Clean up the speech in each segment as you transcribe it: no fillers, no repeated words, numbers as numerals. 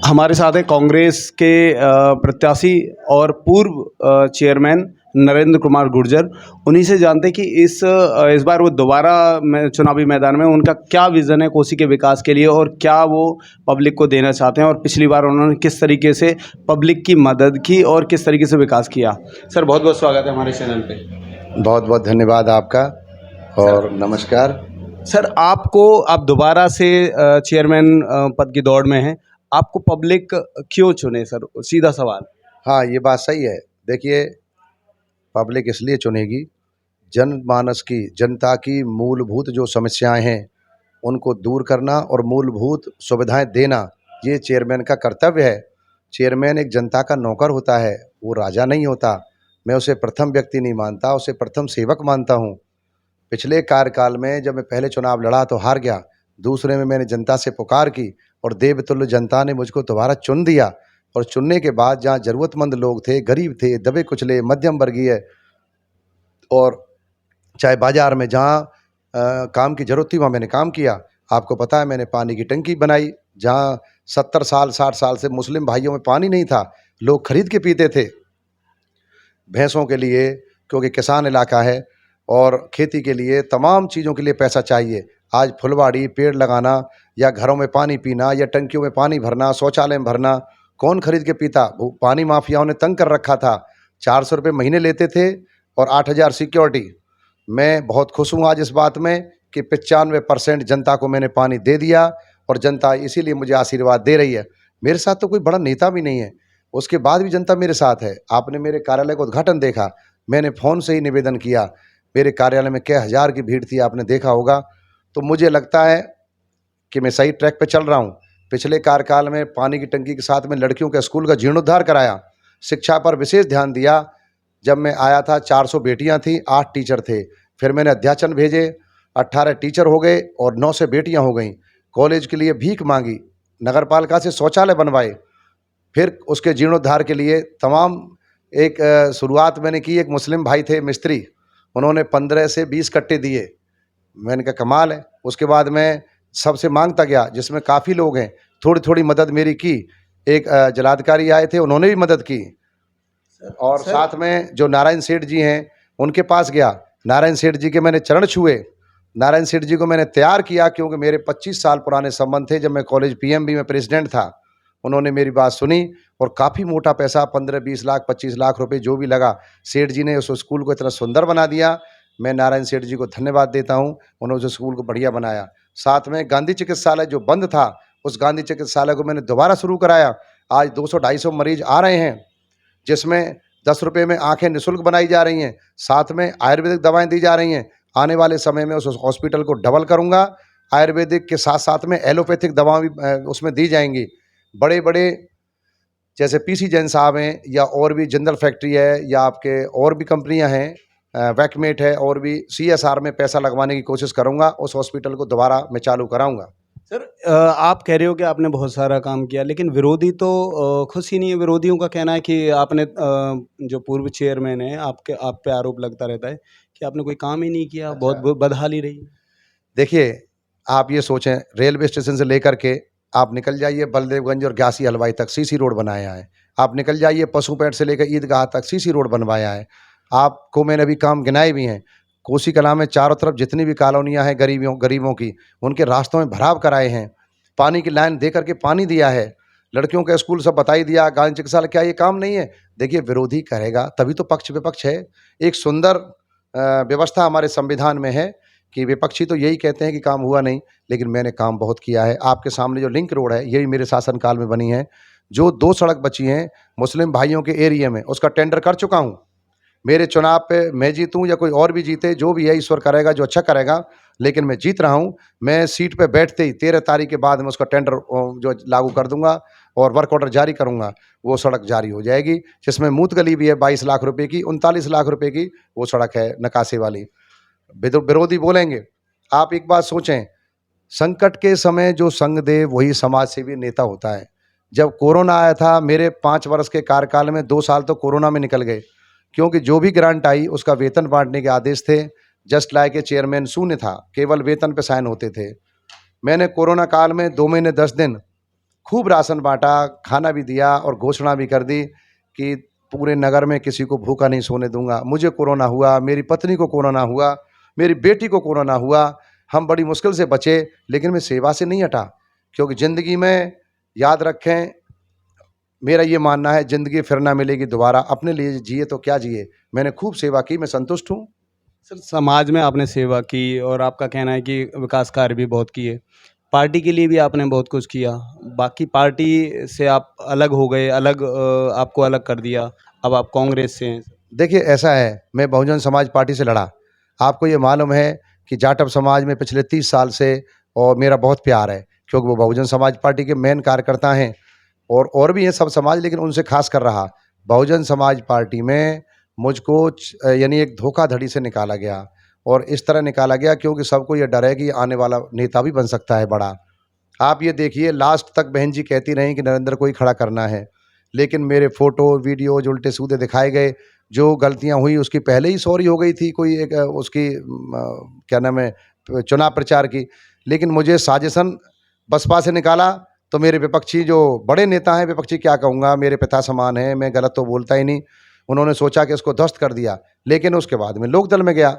हमारे साथ है कांग्रेस के प्रत्याशी और पूर्व चेयरमैन नरेंद्र कुमार गुर्जर। उन्हीं से जानते हैं कि इस बार वो दोबारा चुनावी मैदान में उनका क्या विज़न है कोसी के विकास के लिए और क्या वो पब्लिक को देना चाहते हैं, और पिछली बार उन्होंने किस तरीके से पब्लिक की मदद की और किस तरीके से विकास किया। सर, बहुत बहुत स्वागत है हमारे चैनल पे। बहुत बहुत धन्यवाद आपका और नमस्कार। सर, आप दोबारा से चेयरमैन पद की दौड़ में हैं। आपको पब्लिक क्यों चुने सर? सीधा सवाल। हाँ, ये बात सही है। देखिए, पब्लिक इसलिए चुनेगी, जनमानस की, जनता की मूलभूत जो समस्याएं हैं उनको दूर करना और मूलभूत सुविधाएं देना, ये चेयरमैन का कर्तव्य है। चेयरमैन एक जनता का नौकर होता है, वो राजा नहीं होता। मैं उसे प्रथम व्यक्ति नहीं मानता, उसे प्रथम सेवक मानता हूँ। पिछले कार्यकाल में जब मैं पहले चुनाव लड़ा तो हार गया, दूसरे में मैंने जनता से पुकार की और देवतुल्य जनता ने मुझको दोबारा चुन दिया। और चुनने के बाद जहाँ ज़रूरतमंद लोग थे, गरीब थे, दबे कुचले, मध्यम वर्गीय और चाहे बाज़ार में जहाँ काम की ज़रूरत थी वहाँ मैंने काम किया। आपको पता है, मैंने पानी की टंकी बनाई, जहाँ 70 साल 60 साल से मुस्लिम भाइयों में पानी नहीं था, लोग खरीद के पीते थे भैंसों के लिए, क्योंकि किसान इलाका है और खेती के लिए, तमाम चीज़ों के लिए पैसा चाहिए। आज फुलवाड़ी, पेड़ लगाना या घरों में पानी पीना या टंकियों में पानी भरना, शौचालय में भरना, कौन खरीद के पीता? वो पानी माफियाओं ने तंग कर रखा था। 400 रुपये महीने लेते थे और 8,000 सिक्योरिटी। मैं बहुत खुश हूँ आज इस बात में कि 95% जनता को मैंने पानी दे दिया और जनता इसीलिए मुझे आशीर्वाद दे रही है। मेरे साथ तो कोई बड़ा नेता भी नहीं है, उसके बाद भी जनता मेरे साथ है। आपने मेरे कार्यालय का उद्घाटन देखा, मैंने फ़ोन से ही निवेदन किया। मेरे कार्यालय में कई हज़ार की भीड़ थी, आपने देखा होगा। तो मुझे लगता है कि मैं सही ट्रैक पे चल रहा हूँ। पिछले कार्यकाल में पानी की टंकी के साथ में लड़कियों के स्कूल का जीर्णोद्धार कराया, शिक्षा पर विशेष ध्यान दिया। जब मैं आया था 400 बेटियां थी, 8 टीचर थे। फिर मैंने अध्याचन भेजे, 18 टीचर हो गए और 9 से बेटियां हो गईं। कॉलेज के लिए भीख मांगी, नगर पालिका से शौचालय बनवाए। फिर उसके जीर्णोद्धार के लिए तमाम एक शुरुआत मैंने की। एक मुस्लिम भाई थे मिस्त्री, उन्होंने 15 से 20 कट्टे दिए। मैंने कहा कमाल है। उसके बाद मैं सबसे मांगता गया, जिसमें काफ़ी लोग हैं, थोड़ी थोड़ी मदद मेरी की। एक जिलाधिकारी आए थे, उन्होंने भी मदद की। और साथ में जो नारायण सेठ जी हैं उनके पास गया, नारायण सेठ जी के मैंने चरण छुए। नारायण सेठ जी को मैंने तैयार किया, क्योंकि मेरे 25 साल पुराने संबंध थे। जब मैं कॉलेज पीएमबी में प्रेसिडेंट था, उन्होंने मेरी बात सुनी और काफ़ी मोटा पैसा 15-20 लाख 25 लाख रुपए जो भी लगा, सेठ जी ने उस स्कूल को इतना सुंदर बना दिया। मैं नारायण सेठ जी को धन्यवाद देता हूँ, उन्होंने उस स्कूल को बढ़िया बनाया। साथ में गांधी चिकित्सालय जो बंद था, उस गांधी चिकित्सालय को मैंने दोबारा शुरू कराया। आज 200-250 मरीज आ रहे हैं, जिसमें 10 रुपये में आँखें निःशुल्क बनाई जा रही हैं, साथ में आयुर्वेदिक दवाएँ दी जा रही हैं। आने वाले समय में उस हॉस्पिटल को डबल करूँगा, आयुर्वेदिक के साथ साथ में एलोपैथिक दवा भी उसमें दी जाएंगी। बड़े बड़े जैसे पीसी जैन साहब हैं, या और भी जिंदल फैक्ट्री है, या आपके और भी कंपनियां हैं, वैकमेट है, और भी सीएसआर में पैसा लगवाने की कोशिश करूंगा। उस हॉस्पिटल को दोबारा मैं चालू कराऊंगा। सर, आप कह रहे हो कि आपने बहुत सारा काम किया, लेकिन विरोधी तो खुश ही नहीं है। विरोधियों का कहना है कि आपने जो पूर्व चेयरमैन है, आप पे आरोप लगता रहता है कि आपने कोई काम ही नहीं किया। बहुत बदहाली रही। देखिए, आप ये सोचें, रेलवे स्टेशन से लेकर के आप निकल जाइए बलदेवगंज और ग्यासी हलवाई तक सीसी रोड बनाया है। आप निकल जाइए पशुपेट से लेकर ईदगाह तक सीसी रोड बनवाया है। आपको मैंने अभी काम गिनाए भी हैं। कोसी कलां में चारों तरफ जितनी भी कॉलोनियाँ हैं गरीबों की, उनके रास्तों में भराव कराए हैं। पानी की लाइन दे करके पानी दिया है। लड़कियों का स्कूल सब बता ही दिया। गांधी चिकित्सालय, क्या ये काम नहीं है? देखिए, विरोधी करेगा तभी तो पक्ष विपक्ष है। एक सुंदर व्यवस्था हमारे संविधान में है कि विपक्षी तो यही कहते हैं कि काम हुआ नहीं, लेकिन मैंने काम बहुत किया है। आपके सामने जो लिंक रोड है, यही मेरे शासनकाल में बनी है। जो 2 सड़क बची हैं मुस्लिम भाइयों के एरिया में, उसका टेंडर कर चुका हूँ। मेरे चुनाव पे मैं जीतूँ या कोई और भी जीते, जो भी है ईश्वर करेगा, जो अच्छा करेगा, लेकिन मैं जीत रहा हूँ। मैं सीट पे बैठते ही 13 तारीख के बाद में उसका टेंडर जो लागू कर दूंगा और वर्क ऑर्डर जारी करूंगा। वो सड़क जारी हो जाएगी, जिसमें मूत गली भी है 22 लाख रुपए की, 39 लाख रुपए की वो सड़क है नकाशे वाली। विरोधी बोलेंगे, आप एक बात सोचें, संकट के समय जो संग दे वही समाज सेवी नेता होता है। जब कोरोना आया था, मेरे 5 वर्ष के कार्यकाल में 2 साल तो कोरोना में निकल गए, क्योंकि जो भी ग्रांट आई उसका वेतन बांटने के आदेश थे। जस्ट लाइक ए चेयरमैन शून्य था, केवल वेतन पे साइन होते थे। मैंने कोरोना काल में 2 महीने 10 दिन खूब राशन बांटा, खाना भी दिया और घोषणा भी कर दी कि पूरे नगर में किसी को भूखा नहीं सोने दूंगा। मुझे कोरोना हुआ, मेरी पत्नी को कोरोना हुआ, मेरी बेटी को कोरोना हुआ, हम बड़ी मुश्किल से बचे, लेकिन मैं सेवा से नहीं हटा। क्योंकि ज़िंदगी में याद रखें, मेरा ये मानना है, ज़िंदगी फिर ना मिलेगी दोबारा, अपने लिए जिए तो क्या जिए। मैंने खूब सेवा की, मैं संतुष्ट हूँ। सर, समाज में आपने सेवा की और आपका कहना है कि विकास कार्य भी बहुत किए। पार्टी के लिए भी आपने बहुत कुछ किया। बाकी पार्टी से आप अलग हो गए, आपको अलग कर दिया। अब आप कांग्रेस से हैं। देखिए ऐसा है, मैं बहुजन समाज पार्टी से लड़ा। आपको ये मालूम है कि जाटव समाज में पिछले 30 साल से और मेरा बहुत प्यार है, क्योंकि वो बहुजन समाज पार्टी के मेन कार्यकर्ता हैं और भी हैं सब समाज, लेकिन उनसे खास कर रहा। बहुजन समाज पार्टी में मुझको यानी एक धोखाधड़ी से निकाला गया और इस तरह निकाला गया क्योंकि सबको ये डर है कि आने वाला नेता भी बन सकता है बड़ा। आप ये देखिए, लास्ट तक बहन जी कहती रहीं कि नरेंद्र को ही खड़ा करना है, लेकिन मेरे फ़ोटो, वीडियो जो उल्टे-सीधे दिखाए गए, जो गलतियाँ हुई उसकी पहले ही सॉरी हो गई थी, कोई एक उसकी क्या नाम है, चुनाव प्रचार की। लेकिन मुझे साजिशन बसपा से निकाला, तो मेरे विपक्षी जो बड़े नेता हैं, विपक्षी क्या कहूँगा, मेरे पिता समान हैं, मैं गलत तो बोलता ही नहीं। उन्होंने सोचा कि इसको ध्वस्त कर दिया, लेकिन उसके बाद मैं लोकदल में गया।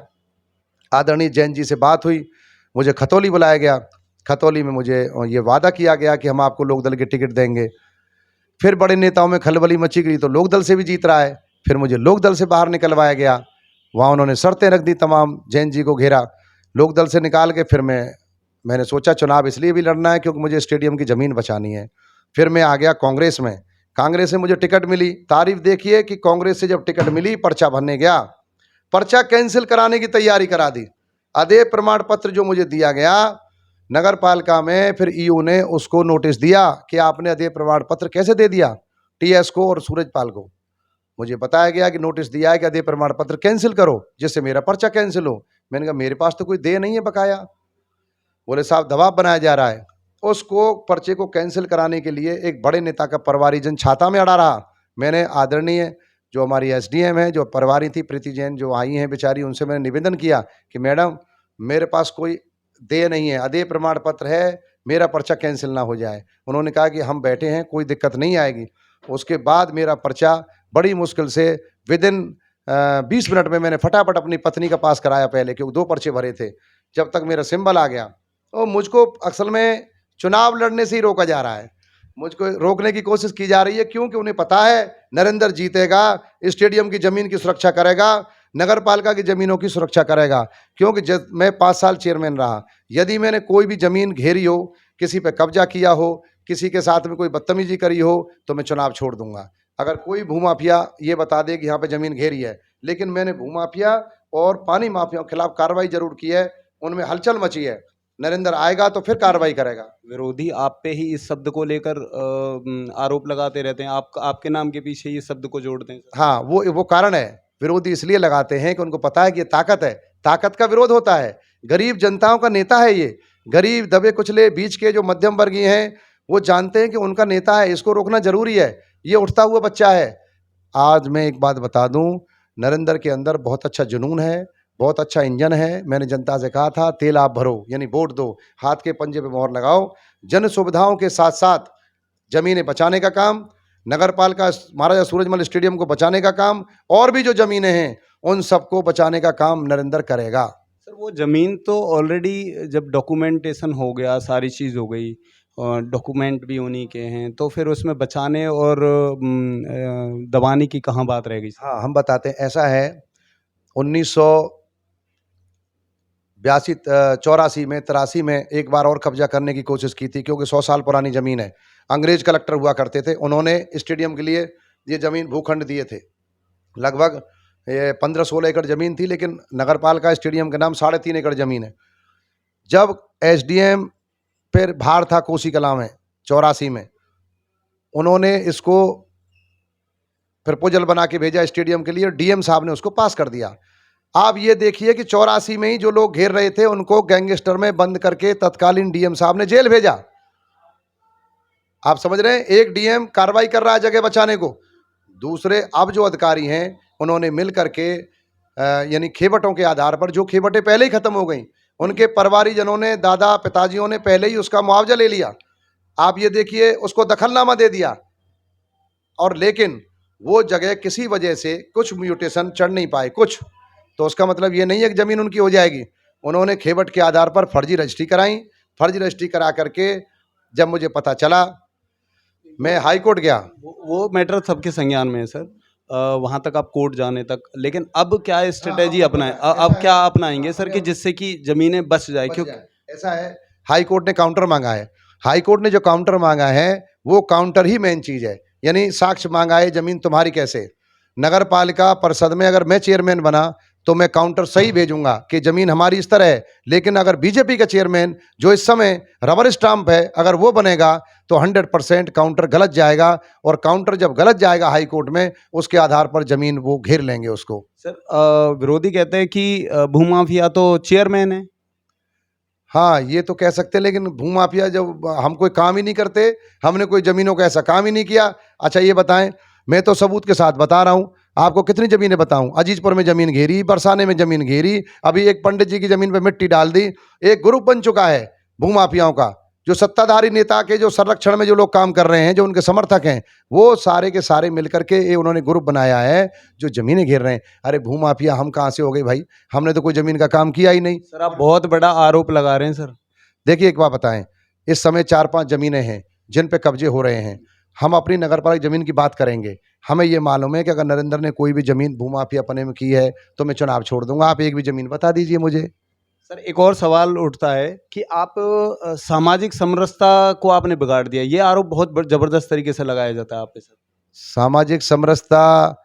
आदरणीय जैन जी से बात हुई, मुझे खतौली बुलाया गया। खतौली में मुझे ये वादा किया गया कि हम आपको लोकदल की टिकट देंगे। फिर बड़े नेताओं में खलबली मची गई, तो लोकदल से भी जीत रहा है। फिर मुझे लोकदल से बाहर निकलवाया गया। वहाँ उन्होंने शर्तें रख दी, तमाम जैन जी को घेरा। लोकदल से निकाल के फिर मैंने सोचा चुनाव इसलिए भी लड़ना है क्योंकि मुझे स्टेडियम की ज़मीन बचानी है। फिर मैं आ गया कांग्रेस में। कांग्रेस से मुझे टिकट मिली। तारीफ देखिए कि कांग्रेस से जब टिकट मिली, पर्चा भरने गया, पर्चा कैंसिल कराने की तैयारी करा दी। अदेय प्रमाण पत्र जो मुझे दिया गया नगर पालिका में, फिर ईओ ने उसको नोटिस दिया कि आपने अदेय प्रमाण पत्र कैसे दे दिया टीएस को और सूरजपाल को। मुझे बताया गया कि नोटिस दिया है कि अदेय प्रमाण पत्र कैंसिल करो, जिससे मेरा पर्चा कैंसिल हो। मैंने कहा मेरे पास तो कोई दे नहीं है बकाया। बोले साहब दबाव बनाया जा रहा है। उसको पर्चे को कैंसिल कराने के लिए एक बड़े नेता का परिवारीजन छाता में अड़ा रहा। मैंने आदरणीय जो हमारी एसडीएम है, जो परिवारी थी प्रीति जैन, जो आई हैं बेचारी, उनसे मैंने निवेदन किया कि मैडम मेरे पास कोई देय नहीं है, अदेय प्रमाण पत्र है, मेरा पर्चा कैंसिल ना हो जाए। उन्होंने कहा कि हम बैठे हैं, कोई दिक्कत नहीं आएगी। उसके बाद मेरा पर्चा बड़ी मुश्किल से विदिन 20 मिनट में मैंने फटाफट अपनी पत्नी का पास कराया पहले, क्योंकि 2 पर्चे भरे थे। जब तक मेरा सिंबल आ गया, तो मुझको असल में चुनाव लड़ने से ही रोका जा रहा है। मुझको रोकने की कोशिश की जा रही है, क्योंकि उन्हें पता है नरेंद्र जीतेगा, स्टेडियम की ज़मीन की सुरक्षा करेगा, नगर पालिका की ज़मीनों की सुरक्षा करेगा। क्योंकि मैं 5 साल चेयरमैन रहा, यदि मैंने कोई भी ज़मीन घेरी हो, किसी पे कब्जा किया हो, किसी के साथ में कोई बदतमीजी करी हो, तो मैं चुनाव छोड़ दूंगा। अगर कोई भूमाफिया ये बता दे कि यहाँ पे ज़मीन घेरी है, लेकिन मैंने भूमाफिया और पानी माफियाओं के खिलाफ कार्रवाई जरूर की है, उनमें हलचल मची है। नरेंद्र आएगा तो फिर कार्रवाई करेगा। विरोधी आप पे ही इस शब्द को लेकर आरोप लगाते रहते हैं। आपके नाम के पीछे ये शब्द को जोड़ते हैं। हाँ, वो कारण है। विरोधी इसलिए लगाते हैं कि उनको पता है कि ये ताकत है, ताकत का विरोध होता है। गरीब जनताओं का नेता है ये। गरीब दबे कुचले बीच के जो मध्यम वर्गीय हैं, वो जानते हैं कि उनका नेता है, इसको रोकना जरूरी है। ये उठता हुआ बच्चा है। आज मैं एक बात बता दूं, नरेंद्र के अंदर बहुत अच्छा जुनून है, बहुत अच्छा इंजन है। मैंने जनता से कहा था तेल आप भरो, यानी वोट दो, हाथ के पंजे पे मोहर लगाओ। जन सुविधाओं के साथ साथ जमीनें बचाने का काम, नगर पालिका महाराजा सूरजमल स्टेडियम को बचाने का काम, और भी जो जमीनें हैं उन सबको बचाने का काम नरेंद्र करेगा। सर, वो ज़मीन तो ऑलरेडी जब डॉक्यूमेंटेशन हो गया, सारी चीज़ हो गई, डॉक्यूमेंट भी उन्हीं के हैं, तो फिर उसमें बचाने और दबाने की कहाँ बात रह गई? हाँ, हम बताते हैं। ऐसा है, 1982 84 में 83 में एक बार और कब्जा करने की कोशिश की थी, क्योंकि 100 साल पुरानी ज़मीन है। अंग्रेज कलेक्टर हुआ करते थे, उन्होंने स्टेडियम के लिए ये ज़मीन भूखंड दिए थे। लगभग ये 15-16 एकड़ ज़मीन थी, लेकिन नगर पालिका स्टेडियम के नाम 3.5 एकड़ ज़मीन है। जब एसडीएम फिर भार था कोसी कलां में 84 में, उन्होंने इसको प्रपोजल बना के भेजा स्टेडियम के लिए, डीएम साहब ने उसको पास कर दिया। आप ये देखिए कि 84 में ही जो लोग घेर रहे थे उनको गैंगस्टर में बंद करके तत्कालीन डीएम साहब ने जेल भेजा। आप समझ रहे हैं, एक डीएम कार्रवाई कर रहा है जगह बचाने को, दूसरे अब जो अधिकारी हैं उन्होंने मिल करके यानी खेवटों के आधार पर, जो खेवटें पहले ही खत्म हो गई, उनके परिवारीजनों ने, दादा पिताजियों ने पहले ही उसका मुआवजा ले लिया। आप ये देखिए उसको दखलनामा दे दिया, और लेकिन वो जगह किसी वजह से कुछ म्यूटेशन चढ़ नहीं पाए कुछ, तो उसका मतलब ये नहीं है कि ज़मीन उनकी हो जाएगी। उन्होंने खेवट के आधार पर फर्जी रजिस्ट्री कराई। फर्जी रजिस्ट्री करा करके जब मुझे पता चला, मैं हाई कोर्ट गया। वो मैटर सबके संज्ञान में है सर, वहाँ तक आप कोर्ट जाने तक, लेकिन अब क्या स्ट्रेटेजी अपनाएं, अब क्या अपनाएंगे सर कि जिससे कि ज़मीनें बच जाए? क्योंकि ऐसा है, हाई कोर्ट ने काउंटर मांगा है। हाई कोर्ट ने जो काउंटर मांगा है वो काउंटर ही मेन चीज़ है, यानी साक्ष्य मांगा है ज़मीन तुम्हारी कैसे। नगर पालिका परिषद में अगर मैं चेयरमैन बना तो मैं काउंटर सही भेजूंगा कि ज़मीन हमारी इस तरह है, लेकिन अगर बीजेपी का चेयरमैन जो इस समय रबर स्टाम्प है अगर वो बनेगा तो 100% काउंटर गलत जाएगा, और काउंटर जब गलत जाएगा हाई कोर्ट में, उसके आधार पर ज़मीन वो घेर लेंगे उसको। सर विरोधी कहते हैं कि भूमाफिया तो चेयरमैन है। हाँ, ये तो कह सकते हैं, लेकिन भूमाफिया जब हम कोई काम ही नहीं करते, हमने कोई ज़मीनों का ऐसा काम ही नहीं किया। अच्छा ये बताएं, मैं तो सबूत के साथ बता रहा हूँ आपको, कितनी ज़मीनें बताऊँ। अजीजपुर में ज़मीन घेरी, बरसाने में ज़मीन घेरी, अभी एक पंडित जी की ज़मीन पे मिट्टी डाल दी। एक ग्रुप बन चुका है भूमाफियाओं का, जो सत्ताधारी नेता के जो संरक्षण में जो लोग काम कर रहे हैं, जो उनके समर्थक हैं, वो सारे के सारे मिलकर के ये उन्होंने ग्रुप बनाया है जो ज़मीनें घेर रहे हैं। अरे भूमाफिया हम कहाँ से हो गए भाई, हमने तो कोई ज़मीन का काम किया ही नहीं। सर आप बहुत बड़ा आरोप लगा रहे हैं सर। देखिए एक बात बताएं, इस समय 4-5 ज़मीनें हैं जिन पे कब्जे हो रहे हैं। हम अपनी नगरपालिका ज़मीन की बात करेंगे, हमें ये मालूम है कि अगर नरेंद्र ने कोई भी ज़मीन भूमाफियापने में की है तो मैं चुनाव छोड़ दूंगा। आप एक भी ज़मीन बता दीजिए मुझे। सर एक और सवाल उठता है कि आप सामाजिक समरसता को आपने बिगाड़ दिया, ये आरोप बहुत जबरदस्त तरीके से लगाया जाता है आपके साथ। सामाजिक समरसता,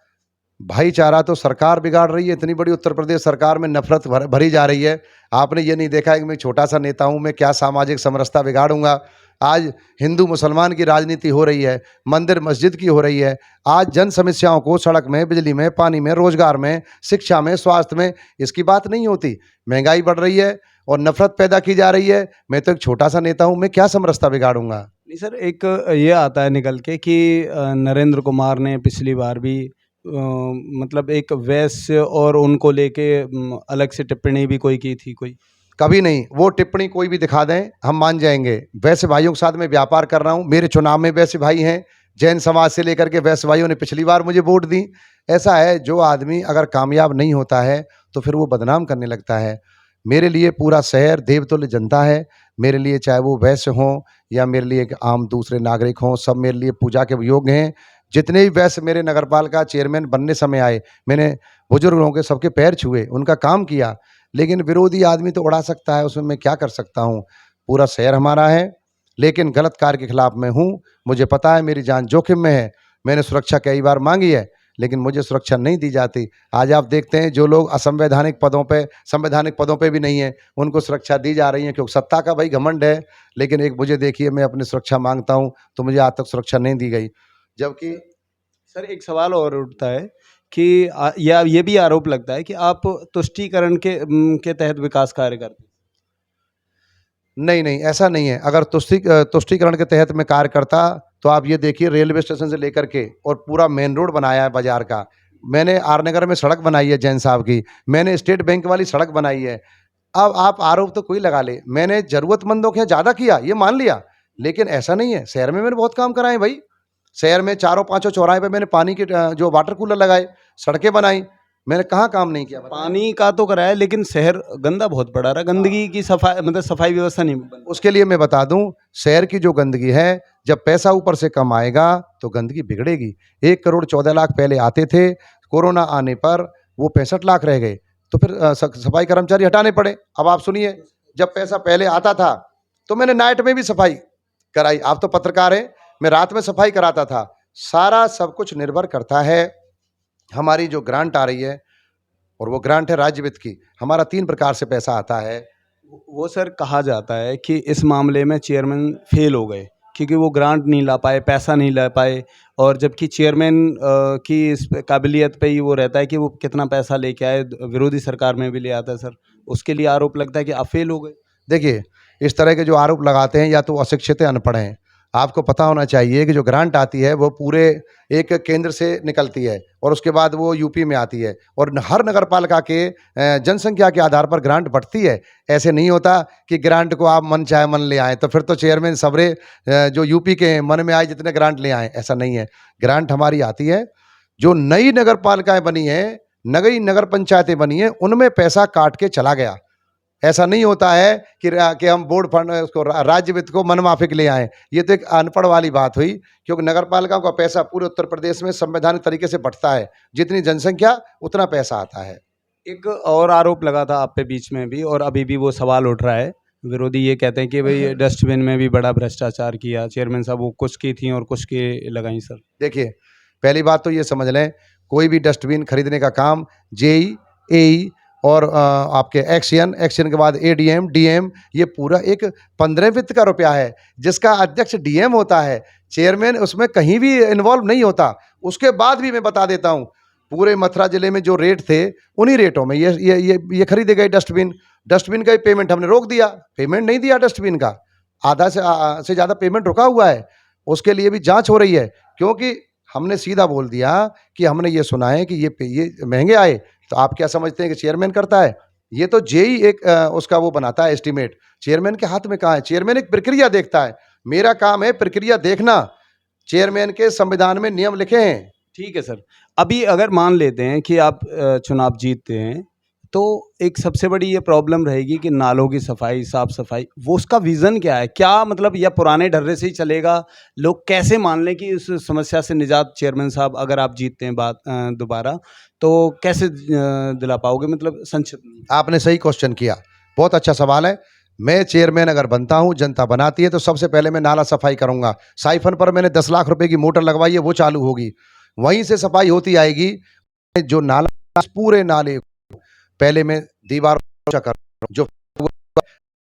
भाईचारा तो सरकार बिगाड़ रही है। इतनी बड़ी उत्तर प्रदेश सरकार में नफरत भरी जा रही है। आपने ये नहीं देखा है कि मैं छोटा सा नेता हूँ, मैं क्या सामाजिक समरसता बिगाड़ूंगा। आज हिंदू मुसलमान की राजनीति हो रही है, मंदिर मस्जिद की हो रही है। आज जन समस्याओं को सड़क में, बिजली में, पानी में, रोजगार में, शिक्षा में, स्वास्थ्य में, इसकी बात नहीं होती। महंगाई बढ़ रही है और नफरत पैदा की जा रही है। मैं तो एक छोटा सा नेता हूँ, मैं क्या समरसता बिगाड़ूंगा। नहीं सर, एक ये आता है निकल के कि नरेंद्र कुमार ने पिछली बार भी मतलब एक वैश्य और उनको लेके अलग से टिप्पणी भी कोई की थी कोई? कभी नहीं। वो टिप्पणी कोई भी दिखा दें हम मान जाएंगे। वैश्य भाइयों के साथ मैं व्यापार कर रहा हूँ, मेरे चुनाव में वैश्य भाई हैं, जैन समाज से लेकर के वैश्य भाइयों ने पिछली बार मुझे वोट दी। ऐसा है, जो आदमी अगर कामयाब नहीं होता है तो फिर वो बदनाम करने लगता है। मेरे लिए पूरा शहर देवतुल्य जनता है। मेरे लिए चाहे वो वैश्य हों या मेरे लिए एक आम दूसरे नागरिक हों, सब मेरे लिए पूजा के योग्य हैं। जितने भी वैश्य मेरे नगरपालिका चेयरमैन बनने समय आए, मैंने बुजुर्ग लोगों के सबके पैर छुए, उनका काम किया। लेकिन विरोधी आदमी तो उड़ा सकता है, उसमें मैं क्या कर सकता हूँ। पूरा शहर हमारा है, लेकिन गलत कार्य के खिलाफ मैं हूँ। मुझे पता है मेरी जान जोखिम में है। मैंने सुरक्षा कई बार मांगी है, लेकिन मुझे सुरक्षा नहीं दी जाती। आज आप देखते हैं जो लोग असंवैधानिक पदों पे, संवैधानिक पदों पे भी नहीं है, उनको सुरक्षा दी जा रही है, क्योंकि सत्ता का भाई घमंड है। लेकिन एक मुझे देखिए, मैं अपनी सुरक्षा मांगता हूँ तो मुझे आज तक सुरक्षा नहीं दी गई। जबकि सर एक सवाल और उठता है कि या ये भी आरोप लगता है कि आप तुष्टीकरण के तहत विकास कार्य करते हैं। नहीं नहीं, ऐसा नहीं है। अगर तुष्टीकरण के तहत मैं कार्य करता तो आप ये देखिए, रेलवे स्टेशन से लेकर के और पूरा मेन रोड बनाया है बाजार का। मैंने आर नगर में सड़क बनाई है जैन साहब की, मैंने स्टेट बैंक वाली सड़क बनाई है। अब आप आरोप तो कोई लगा ले, मैंने जरूरतमंदों के यहाँ ज़्यादा किया ये मान लिया, लेकिन ऐसा नहीं है। शहर में मैंने बहुत काम कराए भाई। शहर में 4-5 चौराहे पे मैंने पानी के जो वाटर कूलर लगाए, सड़कें बनाई। मैंने कहाँ काम नहीं किया? पानी का तो कराया, लेकिन शहर गंदा बहुत पड़ा रहा, गंदगी की सफाई मतलब सफाई व्यवस्था नहीं बन। उसके लिए मैं बता दूं, शहर की जो गंदगी है, जब पैसा ऊपर से कम आएगा तो गंदगी बिगड़ेगी। 1 करोड़ 14 लाख पहले आते थे, कोरोना आने पर वो 65 लाख रह गए, तो फिर सफाई कर्मचारी हटाने पड़े। अब आप सुनिए, जब पैसा पहले आता था तो मैंने नाइट में भी सफाई कराई। आप तो पत्रकार हैं, मैं रात में सफाई कराता था। सारा सब कुछ निर्भर करता है हमारी जो ग्रांट आ रही है, और वो ग्रांट है राज्य वित्त की। हमारा 3 प्रकार से पैसा आता है। वो सर कहा जाता है कि इस मामले में चेयरमैन फेल हो गए क्योंकि वो ग्रांट नहीं ला पाए, पैसा नहीं ला पाए, और जबकि चेयरमैन की इस काबिलियत पे ही वो रहता है कि वो कितना पैसा लेके आए, विरोधी सरकार में भी ले आता है सर। उसके लिए आरोप लगता है कि आप फेल हो गए। देखिए, इस तरह के जो आरोप लगाते हैं या तो अशिक्षित हैं, अनपढ़ हैं। आपको पता होना चाहिए कि जो ग्रांट आती है वो पूरे एक केंद्र से निकलती है और उसके बाद वो यूपी में आती है और हर नगर पालिका के जनसंख्या के आधार पर ग्रांट बढ़ती है। ऐसे नहीं होता कि ग्रांट को आप मन चाहे मन ले आए, तो फिर तो चेयरमैन सबरे जो यूपी के हैं मन में आए जितने ग्रांट ले आए, ऐसा नहीं है। ग्रांट हमारी आती है, जो नई नगर पालिकाएं बनी हैं, नई नगर पंचायतें बनी हैं, उनमें पैसा काट के चला गया। ऐसा नहीं होता है कि हम बोर्ड फंड उसको राज्य वित्त को मनमाफिक ले आए। ये तो एक अनपढ़ वाली बात हुई, क्योंकि नगर पालिकाओं का पैसा पूरे उत्तर प्रदेश में संवैधानिक तरीके से बंटता है, जितनी जनसंख्या उतना पैसा आता है। एक और आरोप लगा था आप पे बीच में भी, और अभी भी वो सवाल उठ रहा है। विरोधी ये कहते हैं कि भाई डस्टबिन में भी बड़ा भ्रष्टाचार किया चेयरमैन साहब, वो कुछ की थी और कुछ की लगाई सर। देखिए, पहली बात तो ये समझ लें, कोई भी डस्टबिन खरीदने का काम जेई, एई और आपके एक्शन के बाद एडीएम, डीएम, ये पूरा एक 15 वित्त का रुपया है, जिसका अध्यक्ष डीएम होता है। चेयरमैन उसमें कहीं भी इन्वॉल्व नहीं होता। उसके बाद भी मैं बता देता हूँ, पूरे मथुरा जिले में जो रेट थे, उन्हीं रेटों में ये खरीदे गए डस्टबिन। डस्टबिन का ही पेमेंट हमने रोक दिया, पेमेंट नहीं दिया डस्टबिन का। आधा से ज़्यादा पेमेंट रुका हुआ है, उसके लिए भी जाँच हो रही है, क्योंकि हमने सीधा बोल दिया कि हमने ये सुना है कि ये महँगे आए। तो आप क्या समझते हैं कि चेयरमैन करता है? ये तो जेई एक उसका वो बनाता है एस्टीमेट। चेयरमैन के हाथ में कहाँ है? चेयरमैन एक प्रक्रिया देखता है। मेरा काम है प्रक्रिया देखना। चेयरमैन के संविधान में नियम लिखे हैं। ठीक है सर। अभी अगर मान लेते हैं कि आप चुनाव जीतते हैं, तो एक सबसे बड़ी ये प्रॉब्लम रहेगी कि नालों की सफाई, साफ सफाई, वो उसका विजन क्या है? क्या मतलब, या पुराने ढर्रे से ही चलेगा? लोग कैसे मान लें कि उस समस्या से निजात चेयरमैन साहब अगर आप जीतते हैं बात दोबारा, तो कैसे दिला पाओगे? मतलब संक्षिप्त में। आपने सही क्वेश्चन किया, बहुत अच्छा सवाल है। मैं चेयरमैन अगर बनता हूँ, जनता बनाती है, तो सबसे पहले मैं नाला सफाई करूँगा। साइफन पर मैंने 10 लाख रुपए की मोटर लगवाई है, वो चालू होगी। वहीं से सफाई होती आएगी। जो नाला, पूरे नाले पहले मैं दीवार कर, जो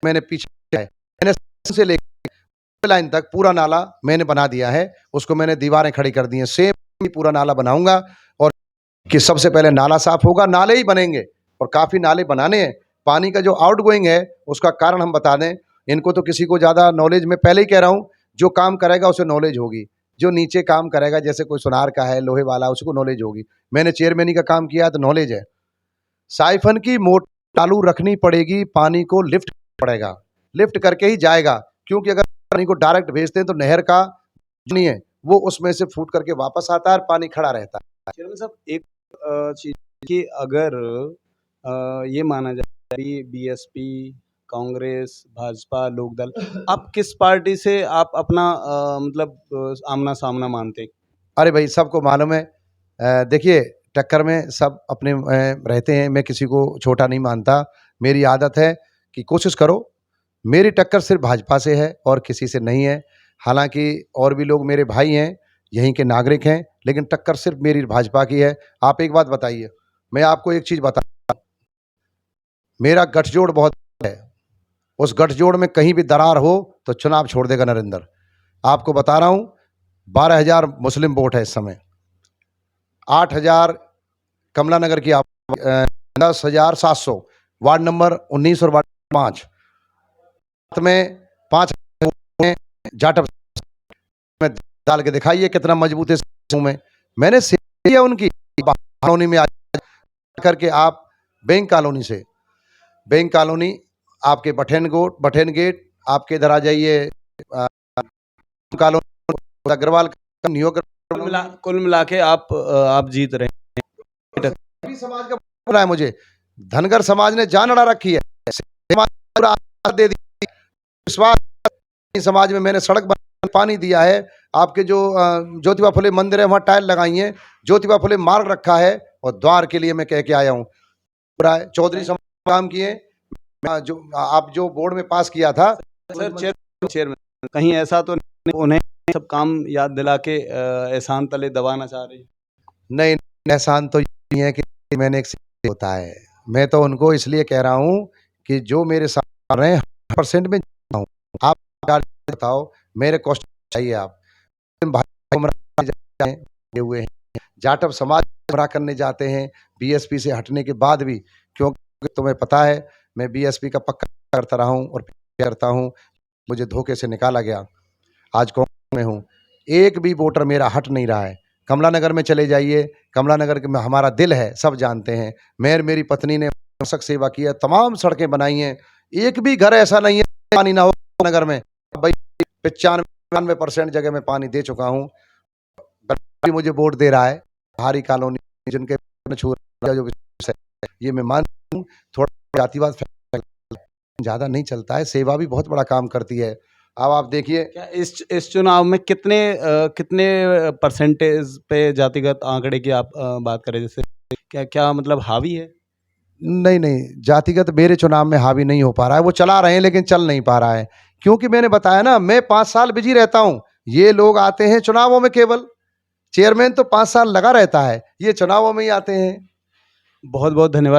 मैंने पीछे है, मैंने से लेकर लाइन तक पूरा नाला मैंने बना दिया है। उसको मैंने दीवारें खड़ी कर दी हैं। सेम पूरा नाला बनाऊंगा, और कि सबसे पहले नाला साफ होगा, नाले ही बनेंगे, और काफ़ी नाले बनाने हैं। पानी का जो आउटगोइंग है, उसका कारण हम बता दें। इनको तो किसी को ज़्यादा नॉलेज, मैं पहले ही कह रहा हूँ, जो काम करेगा उसे नॉलेज होगी। जो नीचे काम करेगा, जैसे कोई सुनार का है, लोहे वाला, उसको नॉलेज होगी। मैंने चेयरमैनी का काम किया तो नॉलेज है। साइफन की मोटर चालू रखनी पड़ेगी, पानी को लिफ्ट पड़ेगा, लिफ्ट करके ही जाएगा, क्योंकि अगर पानी को डायरेक्ट भेजते हैं तो नहर का जो नहीं है वो उसमें से फूट करके वापस आता है और पानी खड़ा रहता है। चेयरमैन साहब, एक चीज़ कि अगर ये माना जाए कि बीएसपी, कांग्रेस, भाजपा, लोकदल, आप किस पार्टी से आप अपना मतलब आमना-सामना मानते हैं? अरे भाई, सबको मालूम है। देखिए, टक्कर में सब अपने रहते हैं। मैं किसी को छोटा नहीं मानता। मेरी आदत है कि कोशिश करो। मेरी टक्कर सिर्फ भाजपा से है और किसी से नहीं है। हालांकि और भी लोग मेरे भाई हैं, यहीं के नागरिक हैं, लेकिन टक्कर सिर्फ मेरी भाजपा की है। आप एक बात बताइए, मैं आपको एक चीज़ बता, मेरा गठजोड़ बहुत है। उस गठजोड़ में कहीं भी दरार हो तो चुनाव छोड़ देगा नरेंद्र। आपको बता रहा हूँ, 12,000 मुस्लिम वोट है इस समय, 8,000 कमला नगर की, आप 10,700 वार्ड नंबर 19 और वार्ड 5 में 5 जाटव में डाल के दिखाइए कितना मजबूत है इस में। मैंने किया उनकी कॉलोनी में करके, आप बैंक कॉलोनी आपके बठेन गेट आपके इधर आ जाइए, कॉलोनी अग्रवाल, कुल मिला के आप जीत रहे हैं। सभी समाज का बोला है मुझे। धनगर समाज ने जान अड़ा रखी है, समाज पूरा दे दी। विश्वास समाज में मैंने सड़क बना, पानी दिया है। आपके जो ज्योतिबा फुले मंदिर है, वहाँ टाइल लगाई है, ज्योतिबा फुले मार्ग रखा है, और द्वार के लिए मैं कह के आया हूँ। पूरा चौधरी समाज काम किए, जो आप जो बोर्ड में पास किया था। सर, चेयरमैन कहीं ऐसा तो नहीं उन्हें सब काम याद दिला के एहसान तले दबाना चाह रही? नहीं, एहसान तो ये है कि मैंने एक होता है। मैं तो उनको इसलिए कह रहा हूँ कि जो मेरे साथ रहे 100% में हूँ। आप बताओ, मेरे क्वेश्चन चाहिए आप हुए हैं, जाटव समाज गुमराह करने जाते हैं बीएसपी से हटने के बाद भी, क्योंकि तुम्हें पता है मैं बीएसपी का पक्का करता रहा हूँ और करता हूँ। मुझे धोखे से निकाला गया। आज में हूँ, एक भी वोटर मेरा हट नहीं रहा है। कमला नगर में चले जाइए, कमला नगर में हमारा दिल है, सब जानते हैं। मेरी पत्नी ने सख्त सेवा की है, तमाम सड़कें बनाई हैं, एक भी घर ऐसा नहीं है पानी ना हो नगर में। भाई 95% जगह में पानी दे चुका हूँ। भी मुझे वोट दे रहा है, भारी कॉलोनी जिनके छू जो विषय है, ये मैं मानता हूँ। थोड़ा जातिवाद ज़्यादा नहीं चलता है, सेवा भी बहुत बड़ा काम करती है। अब आप देखिए, क्या इस चुनाव में कितने परसेंटेज पे जातिगत आंकड़े की आप बात करें, जैसे क्या क्या मतलब हावी है? नहीं, जातिगत मेरे चुनाव में हावी नहीं हो पा रहा है। वो चला रहे हैं लेकिन चल नहीं पा रहा है, क्योंकि मैंने बताया ना, मैं 5 साल बिजी रहता हूँ। ये लोग आते हैं चुनावों में, केवल चेयरमैन तो 5 साल लगा रहता है, ये चुनावों में ही आते हैं। बहुत बहुत धन्यवाद।